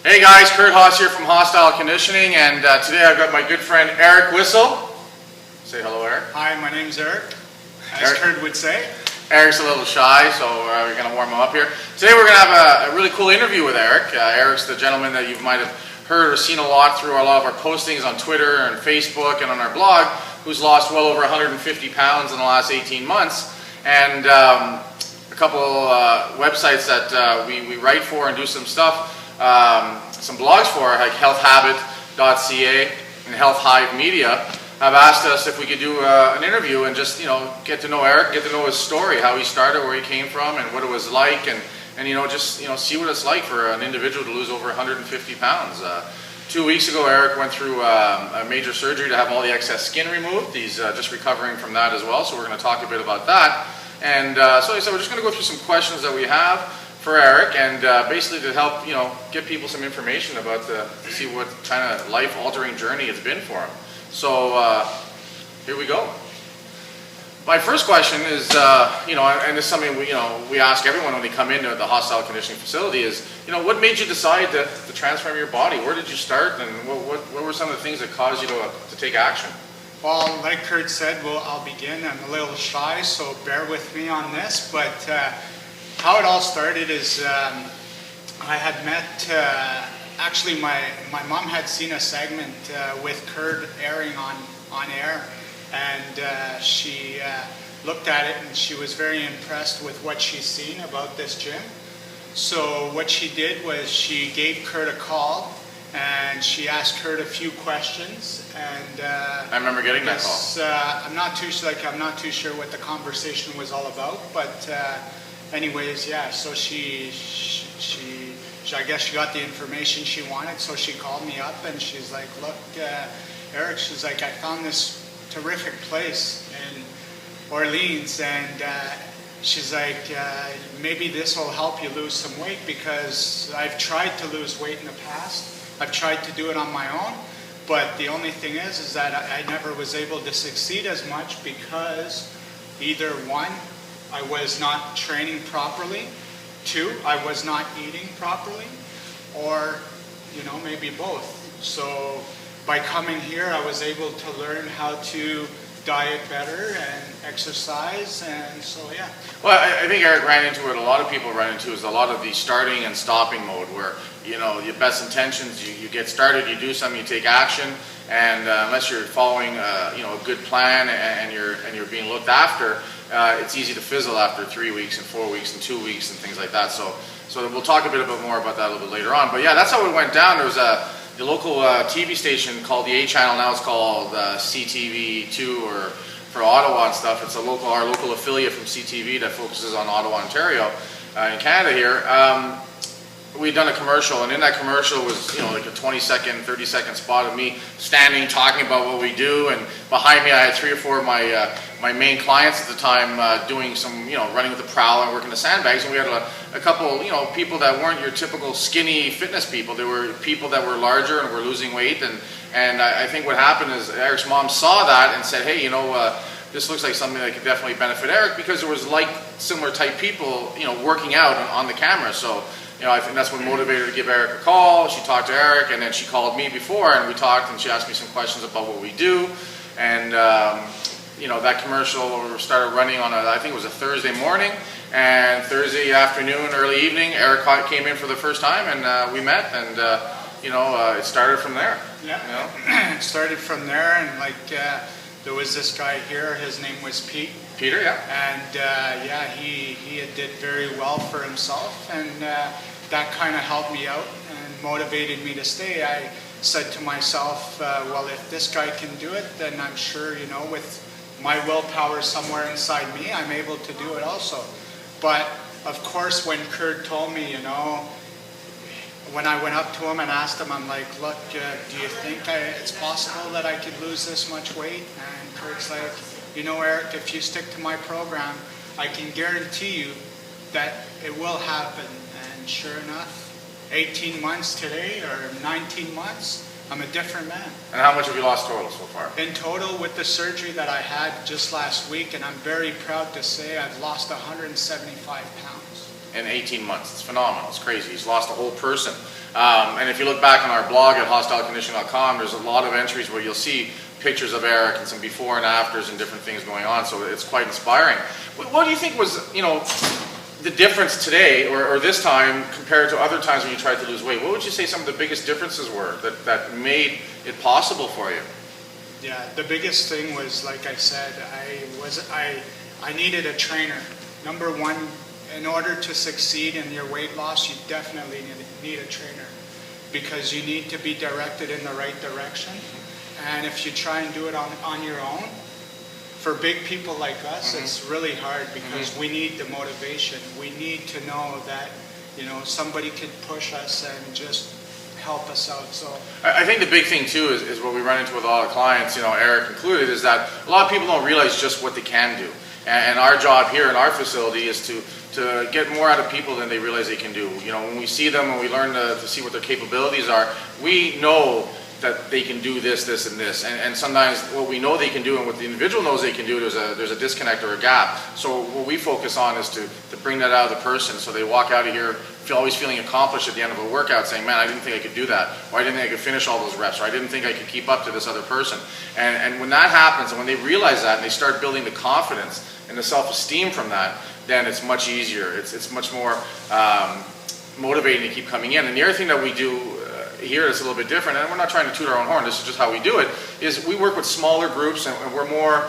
Hey guys, Curdhos here from Hostyle Conditioning, and today I've got my good friend Eric Whistle. Say hello, Eric. Hi, my name's Eric, as Curd would say. Eric's a little shy, so we're going to warm him up here. Today we're going to have a really cool interview with Eric. Eric's the gentleman that you might have heard or seen a lot through a lot of our postings on Twitter and Facebook and on our blog, who's lost well over 150 pounds in the last 18 months. And a couple websites that we write for and do some stuff, some blogs for, like healthhabit.ca and Health Hive Media, have asked us if we could do an interview and just, get to know Eric, get to know his story, how he started, where he came from, and what it was like, and just see what it's like for an individual to lose over 150 pounds. 2 weeks ago, Eric went through a major surgery to have all the excess skin removed. He's just recovering from that as well, so we're going to talk a bit about that. And so we're just going to go through some questions that we have for Eric, and basically to help get people some information about to see what kind of life-altering journey it's been for him. So here we go. My first question is, and this is something we ask everyone when they come into the Hostyle Conditioning facility is, what made you decide to transform your body? Where did you start, and what were some of the things that caused you to take action? Well, like Kurt said, I'll begin. I'm a little shy, so bear with me on this. But how it all started is I had met, actually my mom had seen a segment with Kurt airing on air, and she looked at it and she was very impressed with what she's seen about this gym. So what she did was she gave Kurt a call and she asked Kurt a few questions, and I remember getting that call. I'm not too sure what the conversation was all about, but anyways, yeah. So she I guess she got the information she wanted, so she called me up and she's like, "Look, Eric," she's like, "I found this terrific place in Orleans, and she's like, maybe this will help you lose some weight, because I've tried to lose weight in the past. I've tried to do it on my own, but the only thing is that I never was able to succeed as much because either one, I was not training properly, two, I was not eating properly, or maybe both. So by coming here, I was able to learn how to diet better and exercise, and so yeah." Well, I think Eric ran into what a lot of people run into, is a lot of the starting and stopping mode, where your best intentions, you get started, you do something, you take action, and unless you're following a good plan and you're being looked after, it's easy to fizzle after 3 weeks and 4 weeks and 2 weeks and things like that. So we'll talk a bit more about that a little bit later on. But yeah, that's how it went down. There was the local TV station called the A Channel. Now it's called CTV2 or for Ottawa and stuff. It's our local affiliate from CTV that focuses on Ottawa, Ontario, in Canada here. We'd done a commercial, and in that commercial was like a 20-second, 30-second spot of me standing talking about what we do, and behind me I had 3 or 4 of my main clients at the time doing some running with the prowl and working the sandbags, and we had a couple people that weren't your typical skinny fitness people. They were people that were larger and were losing weight, and I think what happened is Eric's mom saw that and said, "Hey, this looks like something that could definitely benefit Eric," because there was similar type people working out on the camera. So I think that's what motivated her to give Eric a call. She talked to Eric, and then she called me before, and we talked, and she asked me some questions about what we do. And that commercial started running on I think it was a Thursday morning, and Thursday afternoon, early evening, Eric came in for the first time, and we met, and it started from there. Yeah, it started from there, and there was this guy here. His name was Peter, yeah. And he did very well for himself, and that kind of helped me out and motivated me to stay. I said to myself, well, if this guy can do it, then I'm sure, with my willpower somewhere inside me, I'm able to do it also. But of course, when Kurt told me, when I went up to him and asked him, I'm like, "Look, do you think it's possible that I could lose this much weight?" And Kurt's like, "Eric, if you stick to my program, I can guarantee you that it will happen." And sure enough, 18 months today, or 19 months, I'm a different man. And how much have you lost total so far? In total, with the surgery that I had just last week, and I'm very proud to say I've lost 175 pounds. In 18 months. It's phenomenal. It's crazy. He's lost a whole person. And if you look back on our blog at hostyleconditioning.com, there's a lot of entries where you'll see pictures of Eric and some before and afters and different things going on. So it's quite inspiring. What do you think was, the difference today or this time compared to other times when you tried to lose weight? What would you say some of the biggest differences were that made it possible for you? Yeah, the biggest thing was, like I said, I needed a trainer. Number one, in order to succeed in your weight loss, you definitely need a trainer, because you need to be directed in the right direction. And if you try and do it on your own, for big people like us, it's really hard, because we need the motivation. We need to know that, somebody could push us and just help us out. So I think the big thing too is what we run into with a lot of clients, Eric included, is that a lot of people don't realize just what they can do. And our job here in our facility is to get more out of people than they realize they can do. When we see them, when we learn to see what their capabilities are, we know that they can do this, this, and this. And sometimes what we know they can do and what the individual knows they can do, there's a disconnect or a gap. So what we focus on is to bring that out of the person, so they walk out of here always feeling accomplished at the end of a workout, saying, man, I didn't think I could do that, or I didn't think I could finish all those reps, or I didn't think I could keep up to this other person. And when that happens, and when they realize that, and they start building the confidence and the self-esteem from that, then it's much easier. It's much more motivating to keep coming in. And the other thing that we do here is a little bit different, and we're not trying to toot our own horn, this is just how we do it, is we work with smaller groups, and we're more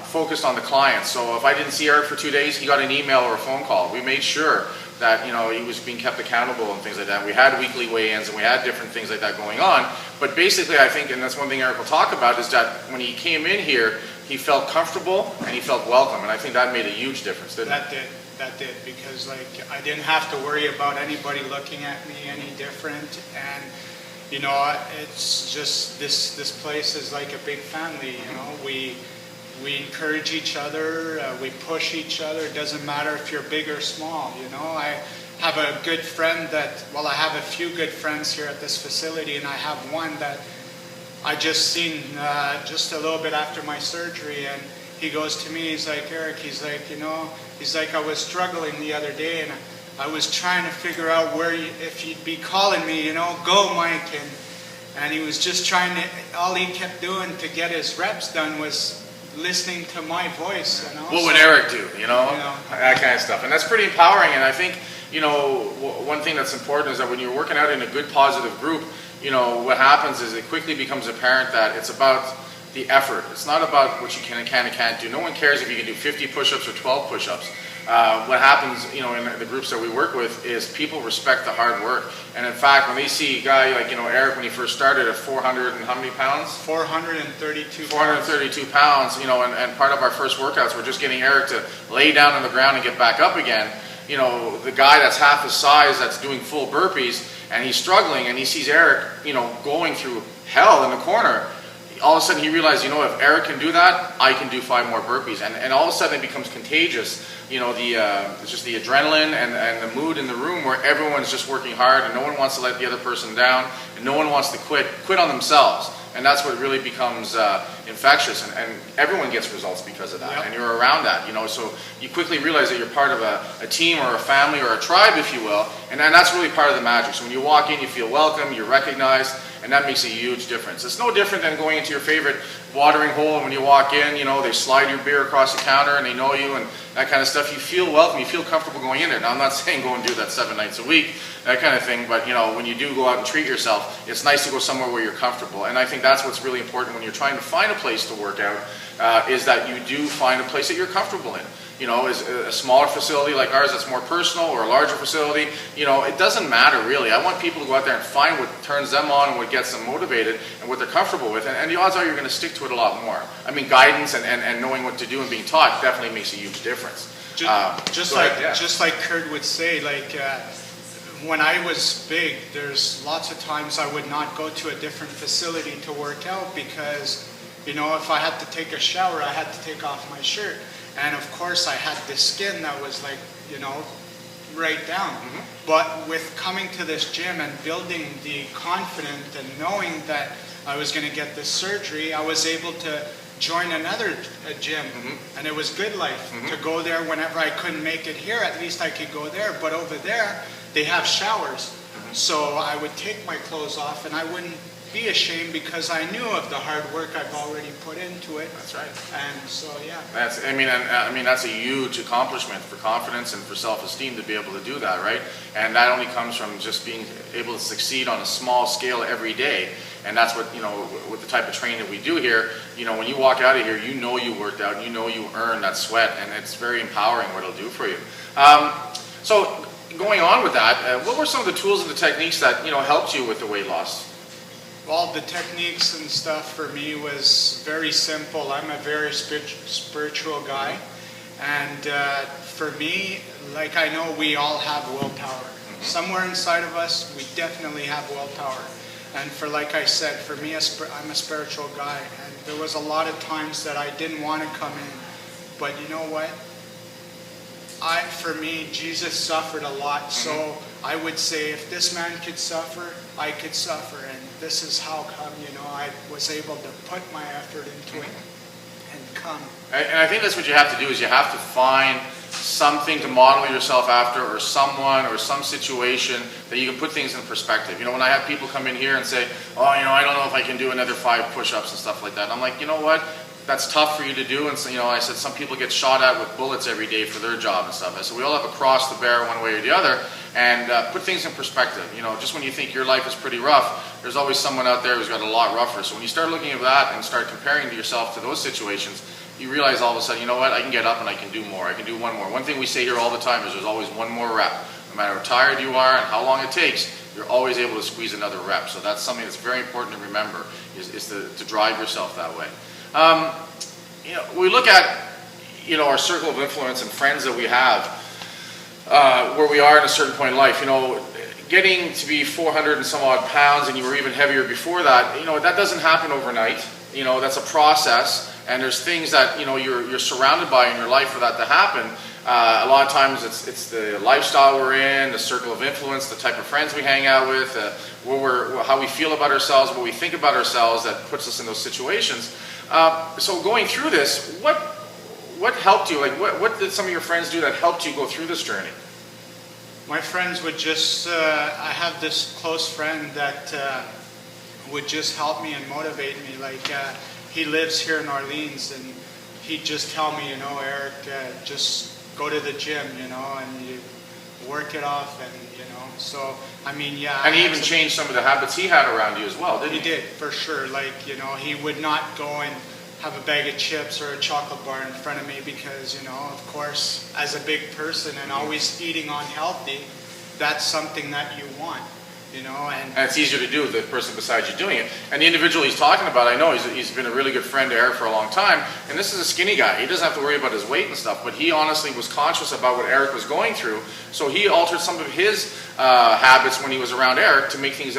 focused on the clients. So if I didn't see Eric for 2 days, he got an email or a phone call. We made sure that he was being kept accountable and things like that. We had weekly weigh-ins and we had different things like that going on. But basically, I think, and that's one thing Eric will talk about, is that when he came in here, he felt comfortable and he felt welcome, and I think that made a huge difference, didn't it? That did, because I didn't have to worry about anybody looking at me any different, and it's just this place is like a big family. We encourage each other, we push each other. It doesn't matter if you're big or small. I have a good friend I have a few good friends here at this facility, and I have one that I just seen just a little bit after my surgery, and he goes to me, he's like, Eric, he's like, I was struggling the other day, and I was trying to figure out if you'd be calling me, go Mike, and he was just trying to, all he kept doing to get his reps done was listening to my voice. What would Eric do, that kind of stuff. And that's pretty empowering, and I think, one thing that's important is that when you're working out in a good, positive group, what happens is it quickly becomes apparent that it's about the effort. It's not about what you can and can't do. No one cares if you can do 50 push-ups or 12 push-ups. What happens, in the groups that we work with, is people respect the hard work. And in fact, when they see a guy like, Eric, when he first started at 400 and how many pounds? 432 pounds, and part of our first workouts, we're just getting Eric to lay down on the ground and get back up again. The guy that's half his size, that's doing full burpees, and he's struggling, and he sees Eric, going through hell in the corner. All of a sudden he realized, if Eric can do that, I can do 5 more burpees. And all of a sudden it becomes contagious. It's just the adrenaline and the mood in the room where everyone's just working hard and no one wants to let the other person down and no one wants to quit on themselves. And that's what really becomes infectious, and everyone gets results because of that. Yep. And you're around that, so you quickly realize that you're part of a team or a family or a tribe, if you will, and that's really part of the magic. So when you walk in, you feel welcome, you're recognized, and that makes a huge difference. It's no different than going into your favorite watering hole, and when you walk in, they slide your beer across the counter and they know you and that kind of stuff. You feel welcome, you feel comfortable going in there. Now, I'm not saying go and do that 7 nights a week, that kind of thing, but when you do go out and treat yourself, it's nice to go somewhere where you're comfortable. And I think that's what's really important when you're trying to find a place to work out, is that you do find a place that you're comfortable in. Is a smaller facility like ours that's more personal, or a larger facility, it doesn't matter really. I want people to go out there and find what turns them on and what gets them motivated and what they're comfortable with, and the odds are you're going to stick to it a lot more. I mean, guidance and knowing what to do and being taught definitely makes a huge difference. Just like Kurt would say, when I was big, there's lots of times I would not go to a different facility to work out because, if I had to take a shower, I had to take off my shirt. And of course I had this skin that was right down. Mm-hmm. But with coming to this gym and building the confidence and knowing that I was going to get this surgery, I was able to join another gym. Mm-hmm. And it was good life. Mm-hmm. To go there whenever I couldn't make it here, at least I could go there. But over there, they have showers. So I would take my clothes off, and I wouldn't be ashamed because I knew of the hard work I've already put into it. That's right. And so, yeah. That's a huge accomplishment for confidence and for self-esteem to be able to do that, right? And that only comes from just being able to succeed on a small scale every day. And that's what, with the type of training that we do here, when you walk out of here, you worked out, you earned that sweat, and it's very empowering what it'll do for you. So going on with that, what were some of the tools and the techniques that, helped you with the weight loss? Well, the techniques and stuff for me was very simple. I'm a very spiritual guy. And for me, like, I know we all have willpower. Somewhere inside of us, we definitely have willpower. And like I said, for me, I'm a spiritual guy. And there was a lot of times that I didn't want to come in. But you know what? For me, Jesus suffered a lot. So I would say, if this man could suffer, I could suffer. And this is how come, I was able to put my effort into it and come. And I think that's what you have to do, is you have to find something to model yourself after, or someone or some situation that you can put things in perspective. When I have people come in here and say, oh, I don't know if I can do another 5 push-ups and stuff like that. I'm like, you know what? That's tough for you to do. And so, I said, some people get shot at with bullets every day for their job and stuff. I said, we all have to cross the bear one way or the other and put things in perspective. Just when you think your life is pretty rough, there's always someone out there who's got a lot rougher. So when you start looking at that and start comparing to yourself to those situations, you realize all of a sudden, you know what, I can get up and I can do more. I can do one more. One thing we say here all the time is there's always one more rep. No matter how tired you are and how long it takes, you're always able to squeeze another rep. So that's something that's very important to remember, is to drive yourself that way. We look at, our circle of influence and friends that we have, where we are in a certain point in life. Getting to be 400 and some odd pounds, and you were even heavier before that, that doesn't happen overnight. That's a process, and there's things that, you're surrounded by in your life for that to happen. A lot of times it's the lifestyle we're in, the circle of influence, the type of friends we hang out with, how we feel about ourselves, what we think about ourselves that puts us in those situations. So going through this, what helped you? Like, what did some of your friends do that helped you go through this journey? My friends would just, I have this close friend that would just help me and motivate me. Like, he lives here in Orleans, and he'd just tell me, Eric, just go to the gym, and you work it off, and, so, yeah. And he even changed some of the habits he had around you as well, didn't he? He did, for sure. Like, he would not go and have a bag of chips or a chocolate bar in front of me because, of course, as a big person and always eating unhealthy, that's something that you want. And it's easier to do with the person beside you doing it. And the individual he's talking about, I know he's been a really good friend to Eric for a long time, and this is a skinny guy. He doesn't have to worry about his weight and stuff, but he honestly was conscious about what Eric was going through, so he altered some of his habits when he was around Eric to make things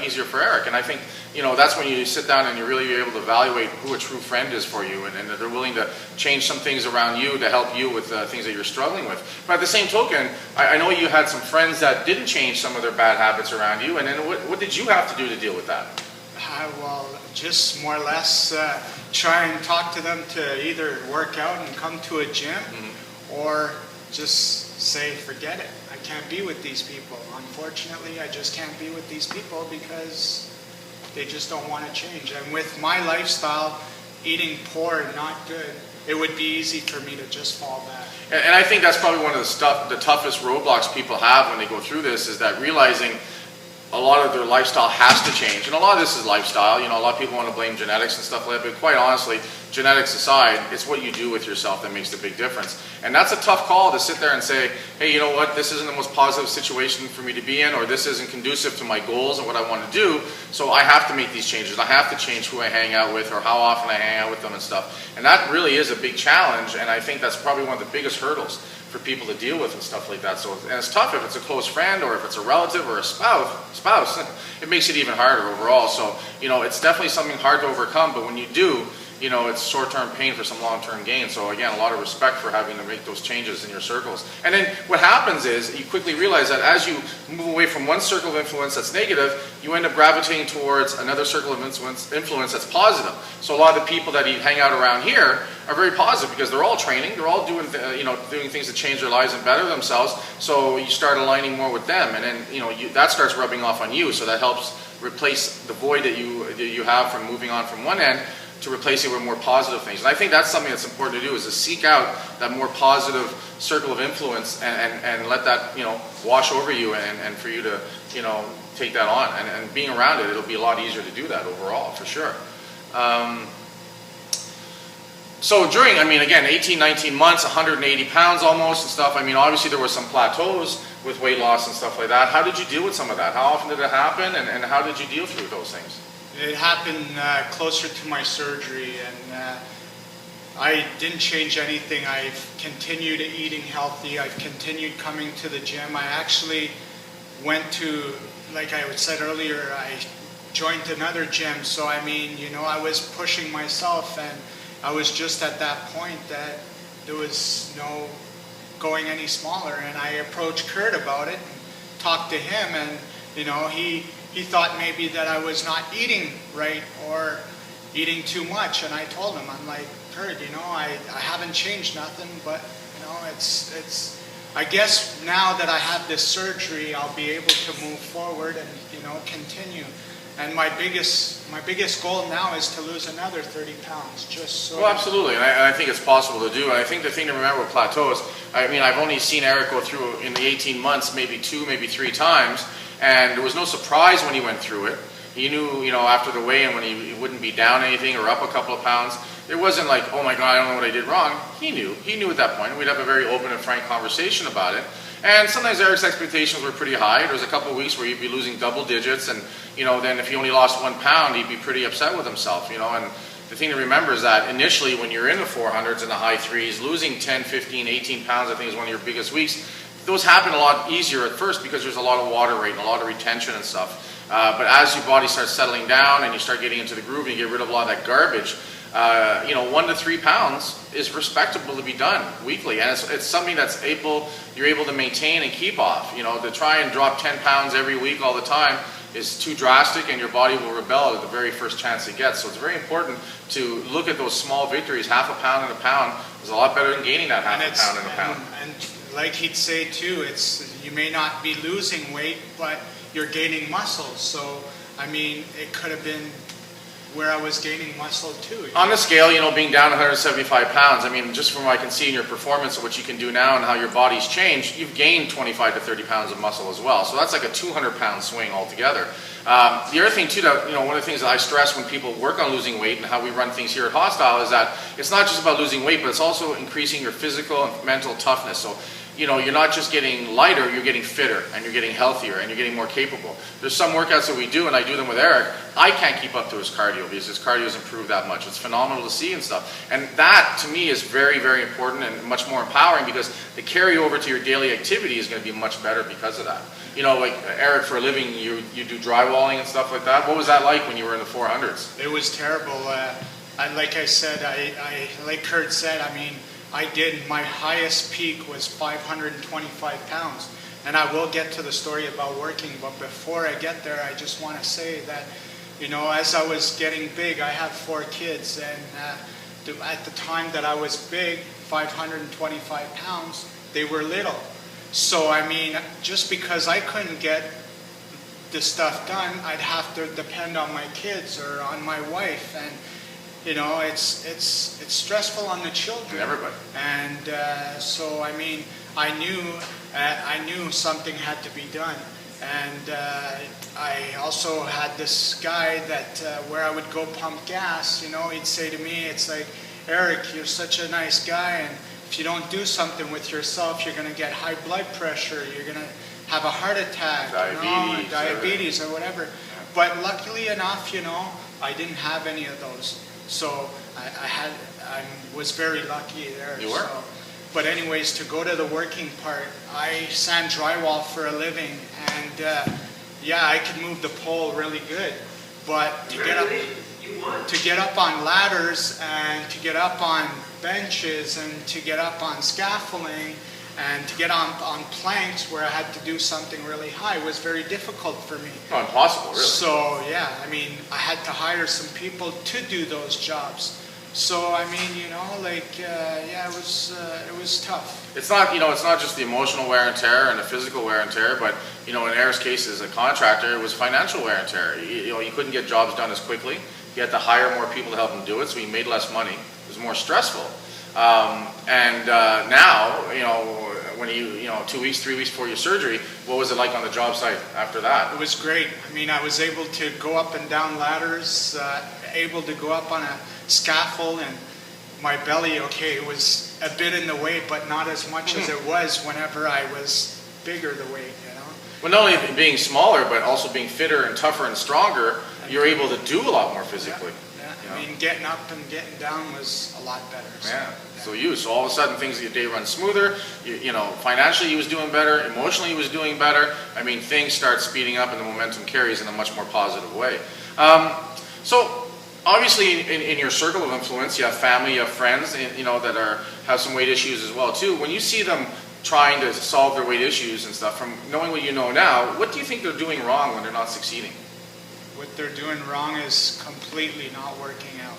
easier for Eric. And I think that's when you sit down and you're really able to evaluate who a true friend is for you, and that they're willing to change some things around you to help you with things that you're struggling with. But at the same token, I know you had some friends that didn't change some of their bad habits around you, and then what did you have to do to deal with that? Well, just more or less try and talk to them to either work out and come to a gym, or just say, forget it. I can't be with these people. Unfortunately, I just can't be with these people because they just don't want to change. And with my lifestyle, eating poor and not good, it would be easy for me to just fall back. And I think that's probably one of the toughest roadblocks people have when they go through this, is that realizing a lot of their lifestyle has to change. And a lot of this is lifestyle. A lot of people want to blame genetics and stuff like that, but quite honestly, genetics aside, it's what you do with yourself that makes the big difference. And that's a tough call to sit there and say, hey, you know what, this isn't the most positive situation for me to be in, or this isn't conducive to my goals and what I want to do, so I have to make these changes. I have to change who I hang out with or how often I hang out with them and stuff. And that really is a big challenge, and I think that's probably one of the biggest hurdles for people to deal with and stuff like that. So, and it's tough if it's a close friend or if it's a relative or a spouse. It makes it even harder overall. So, it's definitely something hard to overcome, but when you do, you know, it's short-term pain for some long-term gain. So again, a lot of respect for having to make those changes in your circles. And then what happens is you quickly realize that as you move away from one circle of influence that's negative, you end up gravitating towards another circle of influence that's positive. So a lot of the people that you hang out around here are very positive because they're all training, they're all doing, doing things to change their lives and better themselves. So you start aligning more with them, and then that starts rubbing off on you. So that helps replace the void that you have from moving on from one end to replace it with more positive things. And I think that's something that's important to do, is to seek out that more positive circle of influence and let that wash over you, and for you to take that on, and being around it, it'll be a lot easier to do that overall, for sure. So during, again, 18, 19 months, 180 pounds almost and stuff, obviously there were some plateaus with weight loss and stuff like that. How did you deal with some of that? How often did it happen, and how did you deal through those things? It happened closer to my surgery, and I didn't change anything. I've continued eating healthy. I've continued coming to the gym. I actually went to, like I said earlier, I joined another gym. So I was pushing myself, and I was just at that point that there was no going any smaller. And I approached Kurt about it, and talked to him, and he thought maybe that I was not eating right or eating too much. And I told him, I'm like, Kurt, I haven't changed nothing, but it's I guess now that I have this surgery, I'll be able to move forward and continue. And my biggest goal now is to lose another 30 pounds, just so. Well, absolutely, and I think it's possible to do. And I think the thing to remember with plateaus, I've only seen Eric go through in the 18 months, maybe 2, maybe 3 times, and there was no surprise when he went through it. He knew, after the weigh-in, when he wouldn't be down anything or up a couple of pounds. It wasn't like, oh my God, I don't know what I did wrong. He knew at that point. We'd have a very open and frank conversation about it. And sometimes Eric's expectations were pretty high. There was a couple of weeks where he'd be losing double digits, and then if he only lost 1 pound, he'd be pretty upset with himself. And the thing to remember is that initially, when you're in the 400s and the high 3s, losing 10, 15, 18 pounds, I think is one of your biggest weeks. Those happen a lot easier at first because there's a lot of water weight and a lot of retention and stuff. But as your body starts settling down and you start getting into the groove and you get rid of a lot of that garbage, 1 to 3 pounds is respectable to be done weekly, and it's something that's you're able to maintain and keep off. To try and drop 10 pounds every week all the time is too drastic, and your body will rebel at the very first chance it gets. So it's very important to look at those small victories. Half a pound and a pound is a lot better than gaining that half a pound and a pound. And like he'd say too, you may not be losing weight, but you're gaining muscle. So it could have been where I was gaining muscle too. On the scale, being down 175 pounds, just from what I can see in your performance of what you can do now and how your body's changed, you've gained 25 to 30 pounds of muscle as well. So that's like a 200-pound swing altogether. The other thing too, that one of the things that I stress when people work on losing weight and how we run things here at Hostyle is that it's not just about losing weight, but it's also increasing your physical and mental toughness. So you're not just getting lighter, you're getting fitter, and you're getting healthier, and you're getting more capable. There's some workouts that we do, and I do them with Eric. I can't keep up to his cardio because his cardio has improved that much. It's phenomenal to see and stuff. And that, to me, is very, very important and much more empowering because the carryover to your daily activity is going to be much better because of that. Like Eric, for a living, you do drywalling and stuff like that. What was that like when you were in the 400s? It was terrible. Like I said, like Kurt said, my highest peak was 525 pounds. And I will get to the story about working, but before I get there, I just want to say that, as I was getting big, I have 4 kids, and at the time that I was big, 525 pounds, they were little. So, just because I couldn't get this stuff done, I'd have to depend on my kids or on my wife, and it's stressful on the children. Everybody. And so I knew something had to be done. And I also had this guy that where I would go pump gas. He'd say to me, "It's like, Eric, you're such a nice guy, and if you don't do something with yourself, you're going to get high blood pressure. You're going to have a heart attack, diabetes or whatever." But luckily enough, I didn't have any of those. So I was very lucky there. You were. But anyways, to go to the working part, I sand drywall for a living, and I could move the pole really good. But to get up, to get up on ladders and to get up on benches and to get up on scaffolding and to get on planks where I had to do something really high was very difficult for me. Oh, impossible, really. So yeah, I mean, I had to hire some people to do those jobs. So I mean, you know, like yeah, it was tough. It's not, you know, it's not just the emotional wear and tear and the physical wear and tear, but you know, in Eric's case as a contractor, it was financial wear and tear. You know, you couldn't get jobs done as quickly. You had to hire more people to help him do it, so he made less money. It was more stressful. Now, you know, when you know, 2 weeks, 3 weeks before your surgery, what was it like on the job site after that? It was great. I mean, I was able to go up and down ladders, able to go up on a scaffold, and my belly, okay, it was a bit in the way, but not as much as it was whenever I was bigger the weight, you know. Well, not only being smaller, but also being fitter and tougher and stronger, you're able to do a lot more physically. Yeah. I mean, getting up and getting down was a lot better. So, So all of a sudden things, your day runs smoother. You know, financially he was doing better. Emotionally he was doing better. I mean, things start speeding up and the momentum carries in a much more positive way. So obviously in your circle of influence, you have family, you have friends, you know, that have some weight issues as well too. When you see them trying to solve their weight issues and stuff, from knowing what you know now, what do you think they're doing wrong when they're not succeeding? What they're doing wrong is completely not working out.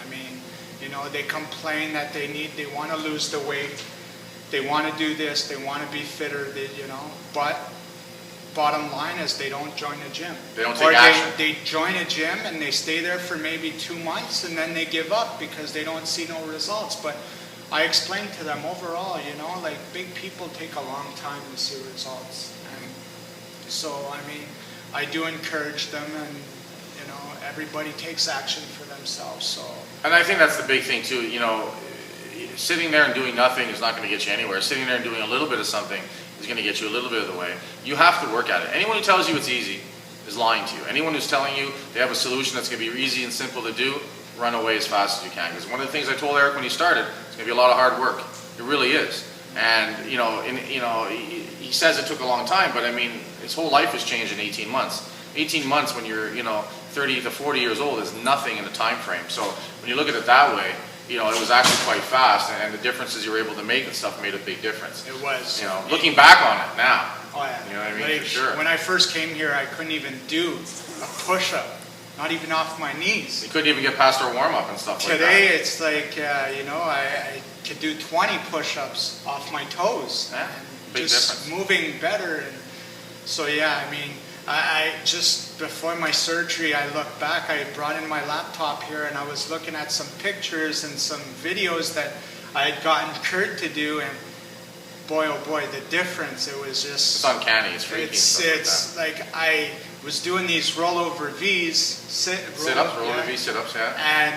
I mean, you know, they complain that they want to lose the weight, they want to do this, they want to be fitter, you know, but bottom line is they don't join a gym. They don't take action. They join a gym and they stay there for maybe 2 months and then they give up because they don't see no results. But I explain to them overall, you know, like big people take a long time to see results. And so, I mean, I do encourage them, and you know, everybody takes action for themselves. So, and I think that's the big thing too. You know, sitting there and doing nothing is not going to get you anywhere. Sitting there and doing a little bit of something is going to get you a little bit of the way. You have to work at it. Anyone who tells you it's easy is lying to you. Anyone who's telling you they have a solution that's going to be easy and simple to do, run away as fast as you can. Because one of the things I told Eric when he started, it's going to be a lot of hard work. It really is. And you know, he says it took a long time, but I mean, his whole life has changed in 18 months. 18 months when you're, you know, 30 to 40 years old is nothing in the time frame. So when you look at it that way, you know, it was actually quite fast, and the differences you were able to make and stuff made a big difference. It was. You know, looking back on it now. Oh yeah. You know what I mean? Like, for sure. When I first came here, I couldn't even do a push-up, not even off my knees. You couldn't even get past our warm-up and stuff like that. Today, it's like, you know, I could do 20 push-ups off my toes. Yeah, big just difference. Moving better. And so yeah, I mean, I just before my surgery, I looked back. I brought in my laptop here, and I was looking at some pictures and some videos that I had gotten Kurt to do, and boy, oh boy, the difference! It was just it's uncanny. It's freaky. It's like I was doing these rollover V's, sit-ups, rollover V sit-ups, and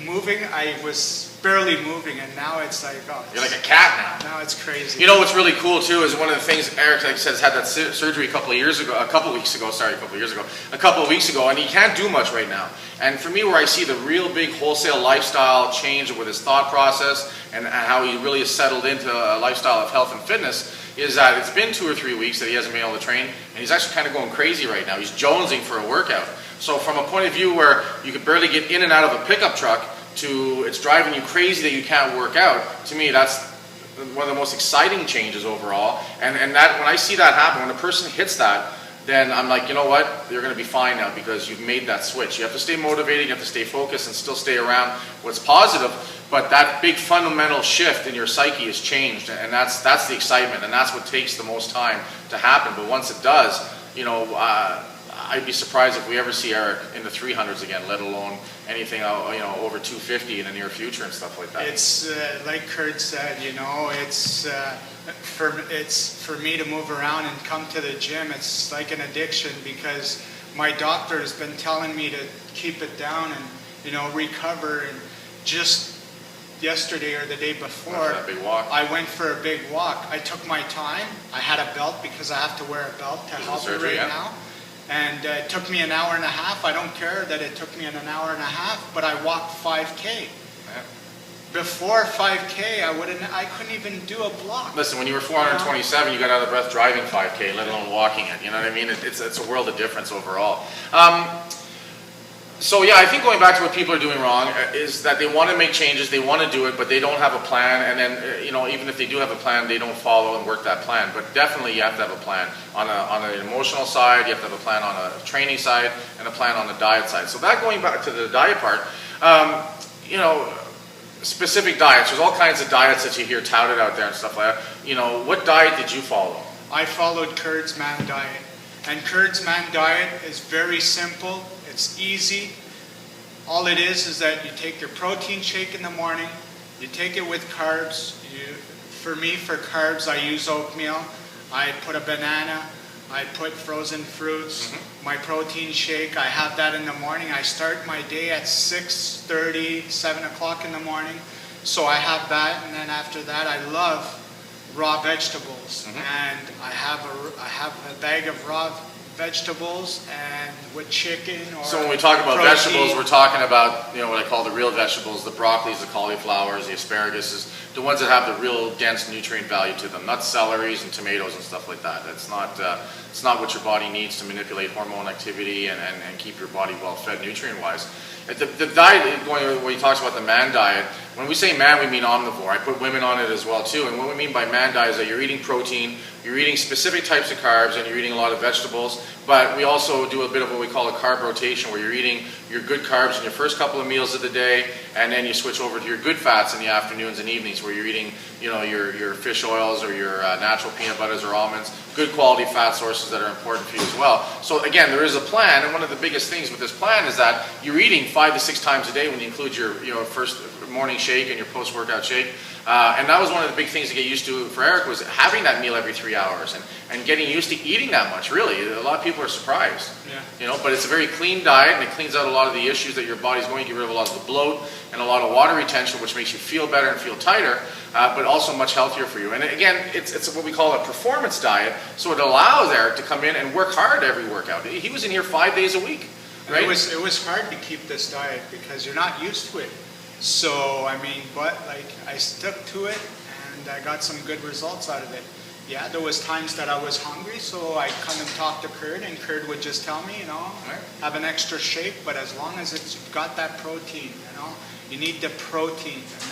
moving. I was barely moving, and now it's like, oh, you're like a cat now. Now it's crazy. You know what's really cool too is one of the things Eric, like says, had that surgery a couple of weeks ago, a couple of weeks ago, and he can't do much right now. And for me, where I see the real big wholesale lifestyle change with his thought process and how he really has settled into a lifestyle of health and fitness is that it's been 2 or 3 weeks that he hasn't been able to train, and he's actually kind of going crazy right now. He's jonesing for a workout. So from a point of view where you could barely get in and out of a pickup truck to it's driving you crazy that you can't work out, to me that's one of the most exciting changes overall. And that when I see that happen, when a person hits that, then I'm like, you know what, you're going to be fine now because you've made that switch. You have to stay motivated, you have to stay focused and still stay around what's positive, but that big fundamental shift in your psyche has changed, and that's the excitement, and that's what takes the most time to happen. But once it does, you know, I'd be surprised if we ever see Eric in the 300s again, let alone anything, you know, over 250 in the near future and stuff like that. It's like Kurt said, you know, it's for me to move around and come to the gym. It's like an addiction because my doctor has been telling me to keep it down and, you know, recover. And just yesterday or the day before, I went for a big walk. I took my time. I had a belt because I have to wear a belt to help me right now. And it took me an hour and a half. I don't care that it took me an hour and a half, but I walked 5K. Yeah. Before 5K, I couldn't even do a block. Listen, when you were 427, you got out of breath driving 5K, let alone walking it. You know what I mean? It's a world of difference overall. So yeah, I think going back to what people are doing wrong is that they want to make changes, they want to do it, but they don't have a plan, and then even if they do have a plan, they don't follow and work that plan. But definitely you have to have a plan on an emotional side, you have to have a plan on a training side, and a plan on the diet side. So that, going back to the diet part, specific diets, there's all kinds of diets that you hear touted out there and stuff like that. What diet did you follow? I followed Kurd's Man Diet. And Kurd's Man Diet is very simple. It's easy. All it is that you take your protein shake in the morning, you take it with carbs. For me, for carbs, I use oatmeal. I put a banana. I put frozen fruits. My protein shake, I have that in the morning. I start my day at 6:30, 7 o'clock in the morning. So I have that, and then after that, I love raw vegetables. And I have a bag of raw vegetables and with chicken or So when we talk about protein. vegetables, we're talking about what I call the real vegetables, the broccolis, the cauliflowers, the asparaguses, the ones that have the real dense nutrient value to them, not celeries and tomatoes and stuff like that. It's not what your body needs to manipulate hormone activity and keep your body well fed nutrient wise. The diet, when he talks about the man diet, when we say man, we mean omnivore. I put women on it as well too. And what we mean by man diet is that you're eating protein, you're eating specific types of carbs, and you're eating a lot of vegetables. But we also do a bit of what we call a carb rotation, where you're eating your good carbs in your first couple of meals of the day, and then you switch over to your good fats in the afternoons and evenings, where you're eating your fish oils or your natural peanut butters or almonds, good quality fat sources that are important for you as well. So again, there is a plan, and one of the biggest things with this plan is that you're eating 5 to 6 times a day when you include your first morning shake and your post-workout shake. And that was one of the big things to get used to for Eric, was having that meal every 3 hours and getting used to eating that much. Really, a lot of people are surprised. But it's a very clean diet, and it cleans out a lot of the issues that your body's going to get rid of, a lot of the bloat and a lot of water retention, which makes you feel better and feel tighter, but also much healthier for you. And again, it's what we call a performance diet, so it allows Eric to come in and work hard every workout. He was in here 5 days a week. Right? It was hard to keep this diet because you're not used to it. So, I stuck to it, and I got some good results out of it. Yeah, there was times that I was hungry, so I'd come and talk to Curd, and Curd would just tell me, have an extra shake, but as long as it's got that protein, you need the protein, and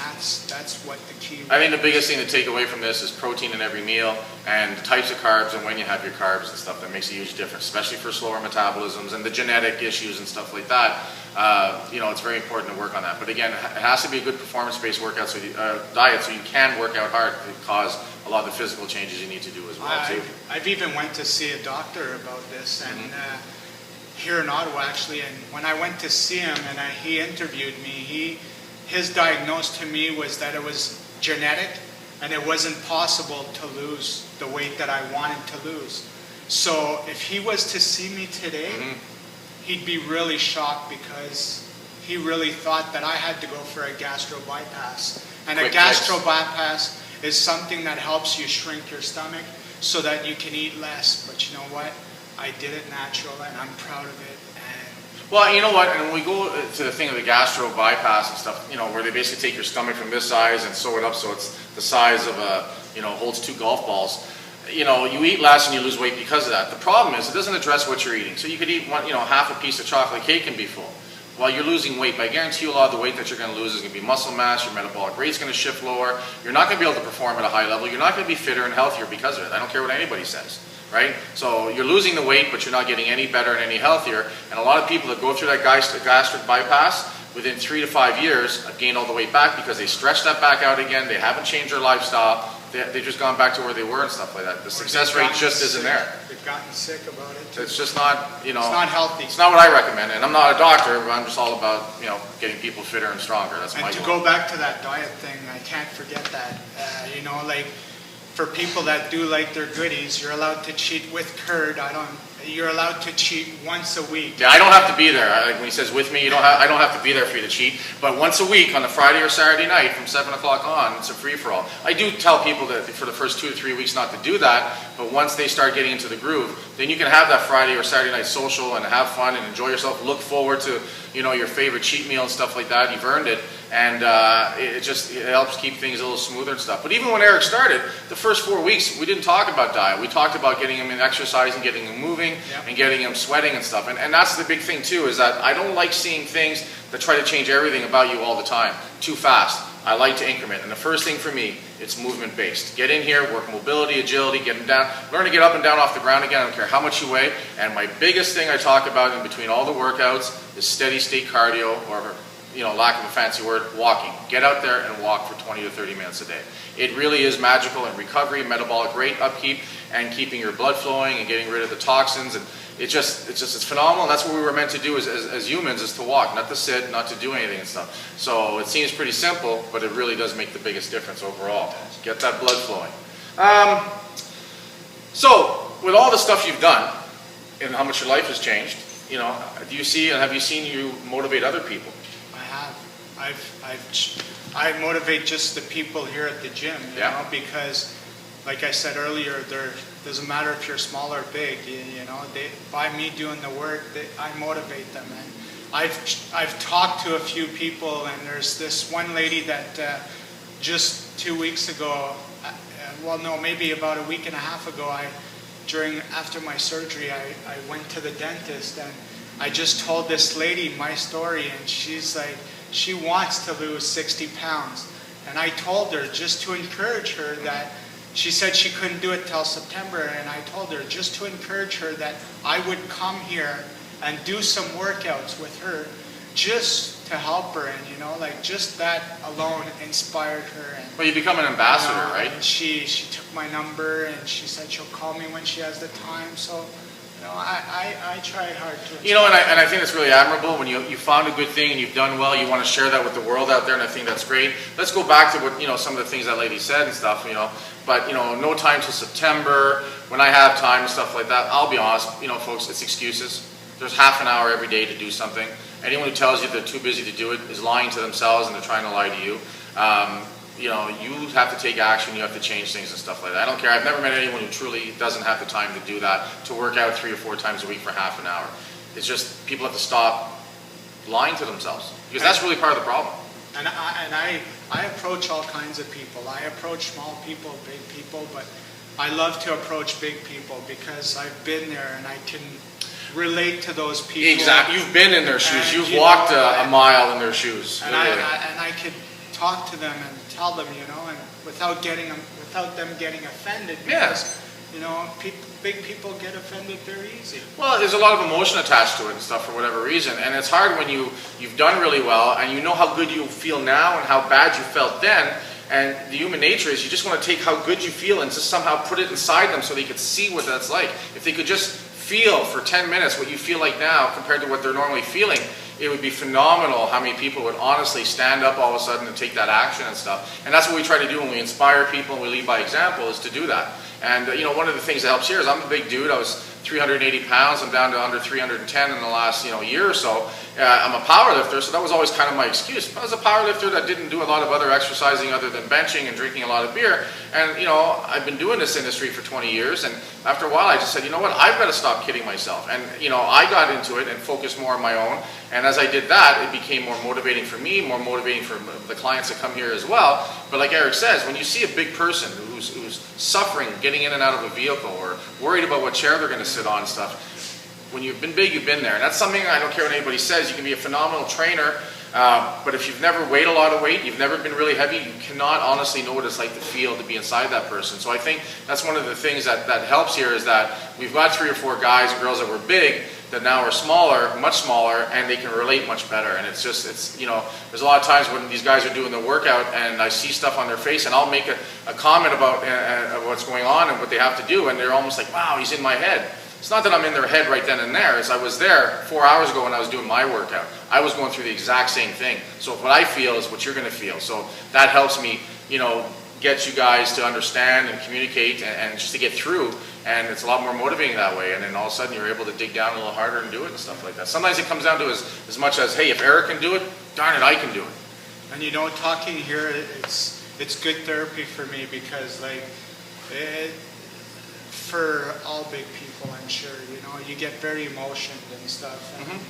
that's what the key is. I think the biggest thing to take away from this is protein in every meal, and the types of carbs and when you have your carbs and stuff. That makes a huge difference, especially for slower metabolisms and the genetic issues and stuff like that. It's very important to work on that. But again, it has to be a good performance-based workout, diet, so you can work out hard to cause a lot of the physical changes you need to do as well too. I've even went to see a doctor about this, and here in Ottawa actually. And when I went to see him and he interviewed me, his diagnosis to me was that it was genetic, and it wasn't possible to lose the weight that I wanted to lose. So if he was to see me today, he'd be really shocked, because he really thought that I had to go for a gastro bypass. And a gastro bypass is something that helps you shrink your stomach so that you can eat less. But you know what? I did it natural, and I'm proud of it. Well, you know what, and when we go to the thing of the gastro bypass and stuff, where they basically take your stomach from this size and sew it up so it's the size of holds 2 golf balls. You eat less and you lose weight because of that. The problem is it doesn't address what you're eating. So you could eat half a piece of chocolate cake and be full while you're losing weight. But I guarantee you a lot of the weight that you're going to lose is going to be muscle mass, your metabolic rate's going to shift lower, you're not going to be able to perform at a high level, you're not going to be fitter and healthier because of it. I don't care what anybody says. Right? So you're losing the weight, but you're not getting any better and any healthier. And a lot of people that go through that gastric bypass, within 3 to 5 years, have gained all the weight back because they stretched that back out again. They haven't changed their lifestyle. They've just gone back to where they were and stuff like that. The success rate just isn't there. They've gotten sick about it. It's just not, It's not healthy. It's not what I recommend. And I'm not a doctor, but I'm just all about, getting people fitter and stronger. That's my goal. And to go back to that diet thing, I can't forget that. For people that do like their goodies, you're allowed to cheat with Curd. You're allowed to cheat once a week. Yeah, I don't have to be there. When he says with me, I don't have to be there for you to cheat. But once a week, on a Friday or Saturday night, from 7 o'clock on, it's a free-for-all. I do tell people that for the first 2 to 3 weeks not to do that, but once they start getting into the groove, then you can have that Friday or Saturday night social and have fun and enjoy yourself. Look forward to your favorite cheat meal and stuff like that. You've earned it. And it helps keep things a little smoother and stuff. But even when Eric started, the first 4 weeks, we didn't talk about diet. We talked about getting him in exercise and getting him moving, and getting them sweating and stuff. And that's the big thing too, is that I don't like seeing things that try to change everything about you all the time, too fast. I like to increment. And the first thing for me, it's movement based. Get in here, work mobility, agility, get them down, learn to get up and down off the ground again. I don't care how much you weigh. And my biggest thing I talk about in between all the workouts is steady state cardio, or lack of a fancy word, walking. Get out there and walk for 20 to 30 minutes a day. It really is magical in recovery, metabolic rate upkeep, and keeping your blood flowing and getting rid of the toxins. And it's phenomenal. And that's what we were meant to do as humans, is to walk, not to sit, not to do anything and stuff. So it seems pretty simple, but it really does make the biggest difference overall. Get that blood flowing. So with all the stuff you've done and how much your life has changed, have you seen you motivate other people? I motivate just the people here at the gym, you know, because, like I said earlier, doesn't matter if you're small or big, by me doing the work, I motivate them. And I've talked to a few people, and there's this one lady that just 2 weeks ago, maybe about a week and a half ago, after my surgery, I went to the dentist, and I just told this lady my story, and she's like, she wants to lose 60 pounds. And I told her, just to encourage her, that she said she couldn't do it till September, and I told her just to encourage her that I would come here and do some workouts with her just to help her. And just that alone inspired her. And, well, you become an ambassador, right? And she took my number, and she said she'll call me when she has the time. So I tried hard to. And I think it's really admirable when you found a good thing and you've done well. You want to share that with the world out there, and I think that's great. Let's go back to what some of the things that lady said and stuff. But no time till September. When I have time and stuff like that, I'll be honest. Folks, it's excuses. There's half an hour every day to do something. Anyone who tells you they're too busy to do it is lying to themselves, and they're trying to lie to you. You have to take action, you have to change things and stuff like that. I don't care. I've never met anyone who truly doesn't have the time to do that, to work out 3 or 4 times a week for half an hour. It's just people have to stop lying to themselves, because that's really part of the problem. And I approach all kinds of people. I approach small people, big people, but I love to approach big people because I've been there and I can relate to those people. Exactly. You've been in their shoes. You've walked a mile in their shoes. And I could talk to them and tell them, and without them getting offended, because big people get offended very easy. Well, there's a lot of emotion attached to it and stuff for whatever reason, and it's hard when you've done really well and you know how good you feel now and how bad you felt then. And the human nature is you just want to take how good you feel and just somehow put it inside them so they could see what that's like. If they could just feel for 10 minutes what you feel like now compared to what they're normally feeling, it would be phenomenal how many people would honestly stand up all of a sudden and take that action and stuff. And that's what we try to do when we inspire people and we lead by example, is to do that. And one of the things that helps here is I'm a big dude. I was 380 pounds. I'm down to under 310 in the last year or so. I'm a power lifter, so that was always kind of my excuse. I was a power lifter that didn't do a lot of other exercising other than benching and drinking a lot of beer. And I've been doing this industry for 20 years, and after a while I just said, you know what, I've got to stop kidding myself. And I got into it and focused more on my own. And as I did that, it became more motivating for me, more motivating for the clients that come here as well. But like Eric says, when you see a big person who's suffering getting in and out of a vehicle, or worried about what chair they're going to sit on and stuff, when you've been big, you've been there. And that's something, I don't care what anybody says, you can be a phenomenal trainer, but if you've never weighed a lot of weight, you've never been really heavy, you cannot honestly know what it's like to feel to be inside that person. So I think that's one of the things that helps here, is that we've got 3 or 4 guys and girls that were big that now are smaller, much smaller, and they can relate much better. And it's there's a lot of times when these guys are doing the workout and I see stuff on their face, and I'll make a comment about what's going on and what they have to do, and they're almost like, wow, he's in my head. It's not that I'm in their head right then and there. As I was there 4 hours ago when I was doing my workout. I was going through the exact same thing. So what I feel is what you're going to feel. So that helps me, get you guys to understand and communicate and just to get through. And it's a lot more motivating that way. And then all of a sudden you're able to dig down a little harder and do it and stuff like that. Sometimes it comes down to as much as, hey, if Eric can do it, darn it, I can do it. And talking here, it's good therapy for me, because for all big people, I'm sure, you get very emotional and stuff. And,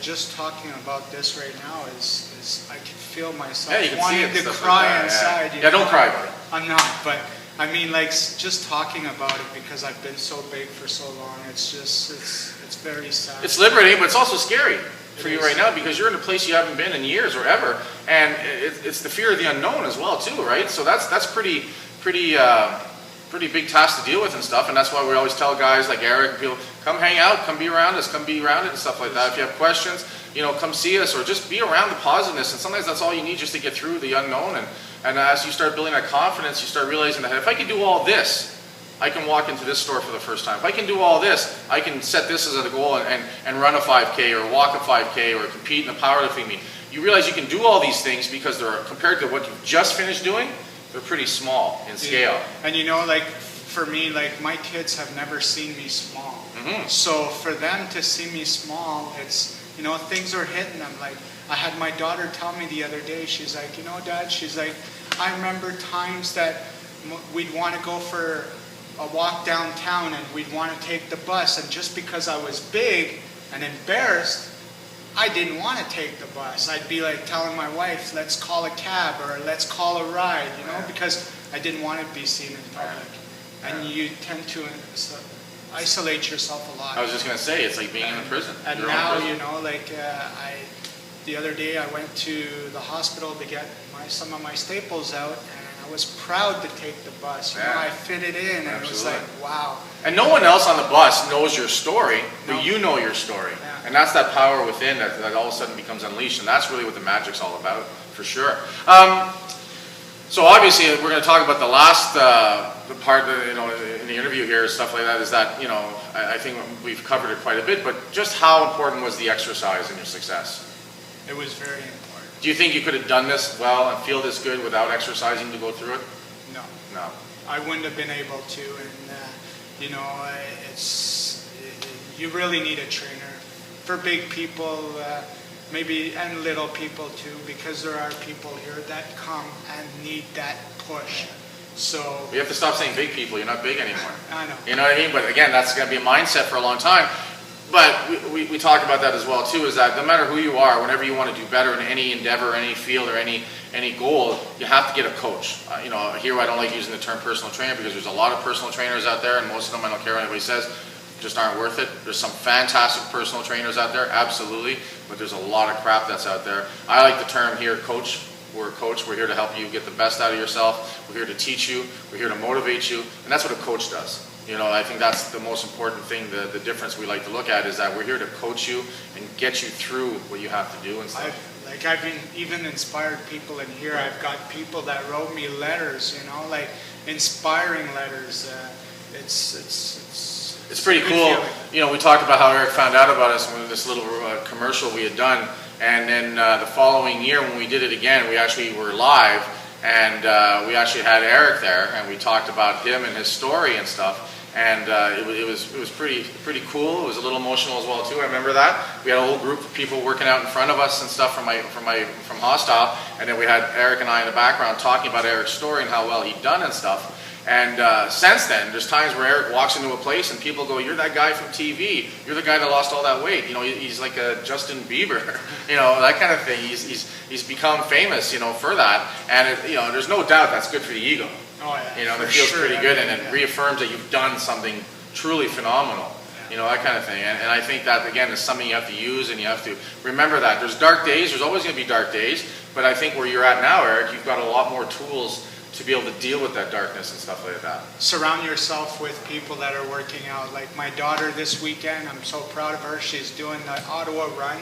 just talking about this right now is I can feel myself wanting to cry inside. Yeah, don't cry about it. I'm not, but I mean, like, just talking about it, because I've been so big for so long, it's just, it's very sad. It's liberating, but it's also scary for you is. right now, because you're in a place you haven't been in years or ever, and it's the fear of the unknown as well too, right? So that's pretty big task to deal with and stuff, and that's why we always tell guys like Eric, people, come hang out, come be around us, come be around it and stuff like that. If you have questions, you know, come see us, or just be around the positiveness, and sometimes that's all you need just to get through the unknown. And as you start building that confidence, you start realizing that if I can do all this, I can walk into this store for the first time. If I can do all this, I can set this as a goal and run a 5K or walk a 5K or compete in a powerlifting meet. You realize you can do all these things because they're, compared to what you've just finished doing, they're pretty small in scale. Yeah. And you know, like, for me, like, my kids have never seen me small. Mm-hmm. So for them to see me small, it's, you know, things are hitting them. Like, I had my daughter tell me the other day, she's like, you know, Dad, she's like, I remember times that we'd want to go for a walk downtown and we'd want to take the bus, and just because I was big and embarrassed, I didn't want to take the bus. I'd be like telling my wife, let's call a cab or let's call a ride, you know, because I didn't want to be seen in public. And you tend to isolate yourself a lot. I was just going to say, it's like being in a prison. And now, you know, like, the other day I went to the hospital to get some of my staples out, and I was proud to take the bus. You know, I fit it in, and it was like, wow. And no one else on the bus knows your story, but you know your story. Yeah. And that's that power within that all of a sudden becomes unleashed, and that's really what the magic's all about, for sure. So obviously, we're going to talk about the last the part, you know, in the interview here, stuff like that, is that, you know, I think we've covered it quite a bit, but just how important was the exercise in your success? It was very important. Do you think you could have done this well and feel this good without exercising to go through it? No. No. I wouldn't have been able to, and you know, you really need a trainer for big people, maybe, and little people too, because there are people here that come and need that push. So you have to stop saying big people. You're not big anymore. I know. You know what I mean? But again, that's going to be a mindset for a long time. But we talk about that as well too, is that no matter who you are, whenever you want to do better in any endeavor, any field, or any goal, you have to get a coach. You know, here I don't like using the term personal trainer, because there's a lot of personal trainers out there, and most of them, I don't care what anybody says, just aren't worth it. There's some fantastic personal trainers out there, absolutely, but there's a lot of crap that's out there. I like the term here, coach. We're a coach. We're here to help you get the best out of yourself. We're here to teach you. We're here to motivate you, and that's what a coach does. You know, I think that's the most important thing, the difference we like to look at, is that we're here to coach you and get you through what you have to do and stuff. I've even inspired people in here. I've got people that wrote me letters, you know, like inspiring letters. It's pretty cool. Feeling. You know, we talked about how Eric found out about us when this little commercial we had done, and then the following year when we did it again, we actually were live, and we actually had Eric there, and we talked about him and his story and stuff. And it was pretty cool. It was a little emotional as well too. I remember that we had a whole group of people working out in front of us and stuff from Hostile, and then we had Eric and I in the background talking about Eric's story and how well he'd done and stuff. And since then, there's times where Eric walks into a place and people go, "You're that guy from TV. You're the guy that lost all that weight. You know, he's like a Justin Bieber, you know, that kind of thing. He's become famous, you know, for that. And you know, there's no doubt that's good for the ego. Oh, yeah, you know, it feels pretty good, and it reaffirms that you've done something truly phenomenal. You know, that kind of thing. And I think that, again, is something you have to use, and you have to remember that. There's dark days. There's always going to be dark days. But I think where you're at now, Eric, you've got a lot more tools to be able to deal with that darkness and stuff like that. Surround yourself with people that are working out. Like my daughter this weekend, I'm so proud of her. She's doing the Ottawa run,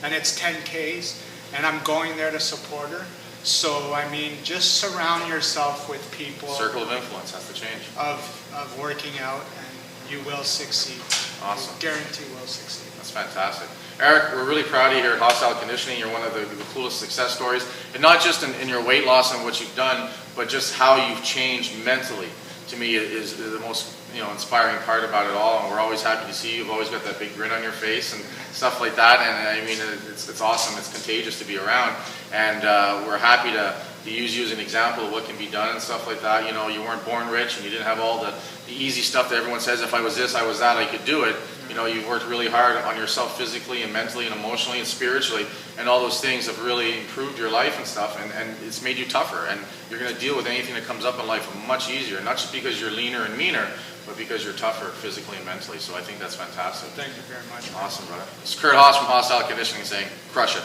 and it's 10Ks, and I'm going there to support her. So, I mean, just surround yourself with people. Circle of influence has to change. Of working out, and you will succeed. Awesome. I guarantee you will succeed. That's fantastic. Eric, we're really proud of you here at Hostile Conditioning. You're one of the coolest success stories. And not just in your weight loss and what you've done, but just how you've changed mentally. To me, is the most inspiring part about it all. And we're always happy to see you. You've always got that big grin on your face and stuff like that. And I mean, it's awesome. It's contagious to be around. And we're happy to he used you as an example of what can be done and stuff like that. You know, you weren't born rich and you didn't have all the easy stuff that everyone says, if I was this, I was that, I could do it. You know, you've worked really hard on yourself physically and mentally and emotionally and spiritually, and all those things have really improved your life and stuff, and it's made you tougher, and you're going to deal with anything that comes up in life much easier, not just because you're leaner and meaner, but because you're tougher physically and mentally. So I think that's fantastic. Thank you very much. Awesome, brother. It's Curdhos from Hostyle Conditioning saying, crush it.